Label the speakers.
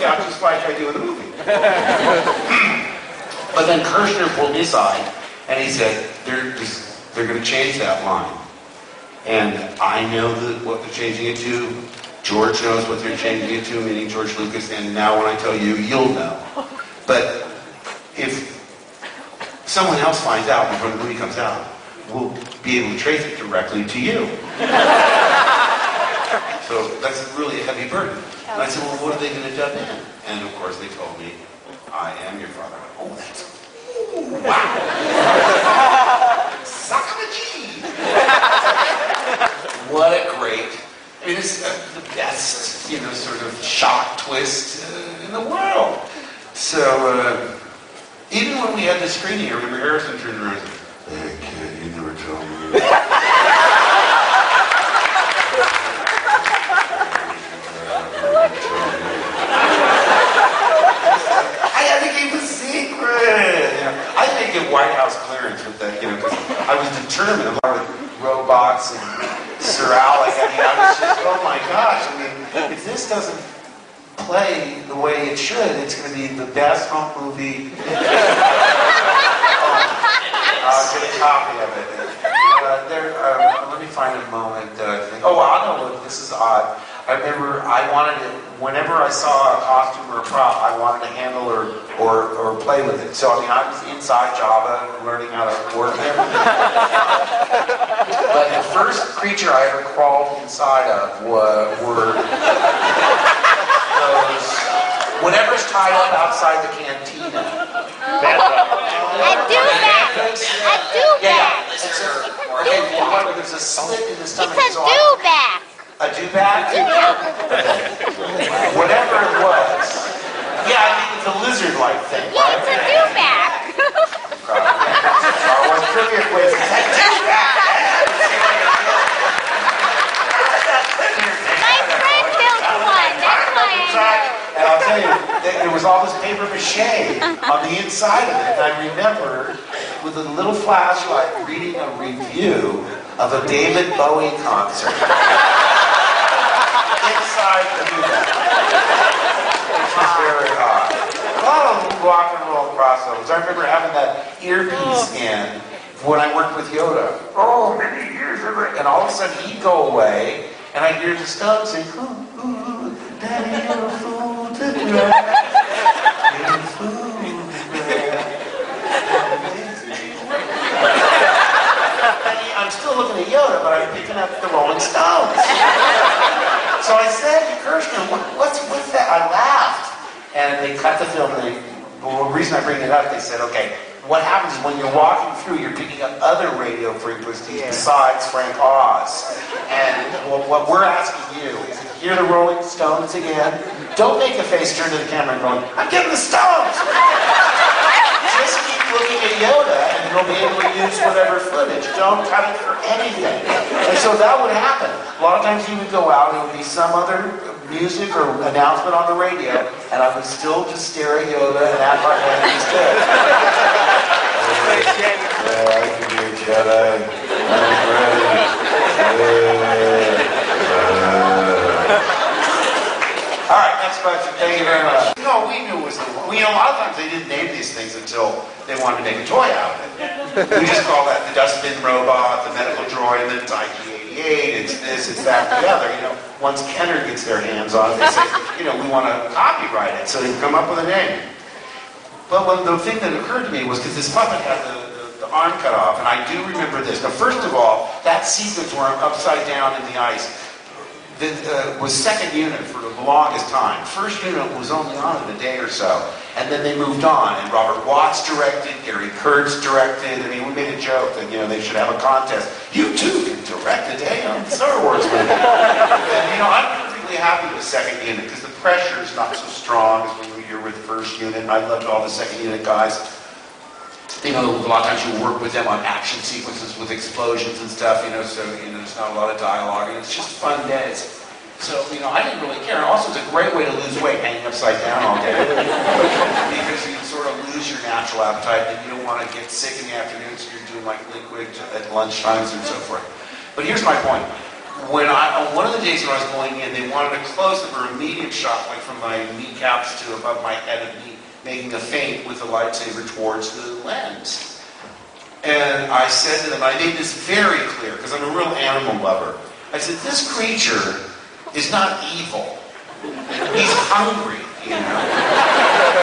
Speaker 1: out just like I do in the movie. But then Kirshner pulled me aside, and he said, they're going to change that line. And I know what they're changing it to. George knows what they're changing it to, meaning George Lucas, and now when I tell you, you'll know. But if someone else finds out before the movie comes out, we'll be able to trace it directly to you. So that's really a heavy burden. And I said, well, what are they going to dub in? And of course they told me, I am your father. Oh, that's, wow. Suck on the cheese. What a great, I mean, it's the best, sort of shock twist in the world. So, even when we had the screening, I remember Harrison turned around and said, hey kid, you never told me. I had to keep a secret. I didn't get White House clearance with that, because I was determined. With robots and Sir Alec. I was just, oh my gosh. If this doesn't play the way it should, it's going to be the best home movie. I'll get a copy of it. Let me find a moment. Oh, I know. This is odd. I remember I wanted to, whenever I saw a costume or a prop, I wanted to handle or play with it. So, I was inside Java learning how to work it. But the first creature I ever crawled inside of were those, whatever's tied up outside the cantina.
Speaker 2: A dewback. A dewback.
Speaker 1: Okay, there's a slit in the stomach.
Speaker 2: It's a dewback.
Speaker 1: A dewback? Whatever it was. Yeah, I think it's a lizard-like thing,
Speaker 2: right? Yeah, it's a dewback.
Speaker 1: Star Wars trivia quiz. It's a dewback.
Speaker 2: My friend built one. That's why I know.
Speaker 1: And I'll tell you, there was all this paper mache on the inside of it. And I remember, with a little flashlight, reading a review of a David Bowie concert. Inside the dewback. Which was very odd. A lot of rock and roll crossovers. I remember having that earpiece in when I worked with Yoda. Oh, many years ago. And all of a sudden he'd go away, and I'd hear the Stones sing, ooh, ooh, Daddy, you're a fool to drag. You're a fool to drag. I'm still looking at Yoda, but I'm picking up the Rolling Stones. So I said to Kirshner, what's with that? I laughed. And they cut the film, and the reason I bring it up, they said, okay, what happens is when you're walking through, you're picking up other radio frequencies besides Frank Oz. And what we're asking you is, if you hear the Rolling Stones again, don't make a face, turn to the camera and going, I'm getting the Stones! Just keep looking at Yoda, and you'll be able to use whatever footage. Don't cut it for anything. And so that would happen. A lot of times you would go out, and it would be some other music or announcement on the radio, and I would still just stare at Yoda and act like he's dead. I can be a Jedi. I'm ready. All right, next question. Thank you very much. No, we knew it was the one. A lot of times they didn't name these things until they wanted to make a toy out of it. We just call that the dustbin robot, the medical droid, and then it's IG-88, it's this, it's that, the other. Once Kenner gets their hands on it, they say, we want to copyright it, so they come up with a name. But the thing that occurred to me was, because this puppet had the arm cut off, and I do remember this. Now, first of all, that sequence where I'm upside down in the ice, was second unit for the longest time. First unit was only on in a day or so, and then they moved on. And Robert Watts directed, Gary Kurtz directed. I mean, we made a joke that they should have a contest. You too can direct a damn Star Wars movie. And I'm perfectly happy with second unit because the pressure is not so strong as when you're with first unit. And I loved all the second unit guys. A lot of times you work with them on action sequences with explosions and stuff, so, there's not a lot of dialogue, and it's just fun days. So, I didn't really care. And also, it's a great way to lose weight hanging upside down all day. Because you sort of lose your natural appetite, and you don't want to get sick in the afternoon, so you're doing like liquid at lunchtimes and so forth. But here's my point. on one of the days when I was going in, they wanted a close-up or a medium shot, like from my kneecaps to above my head of me, making a feint with the lightsaber towards the lens. And I said to them, I made this very clear, because I'm a real animal lover. I said, this creature is not evil. He's hungry, you know?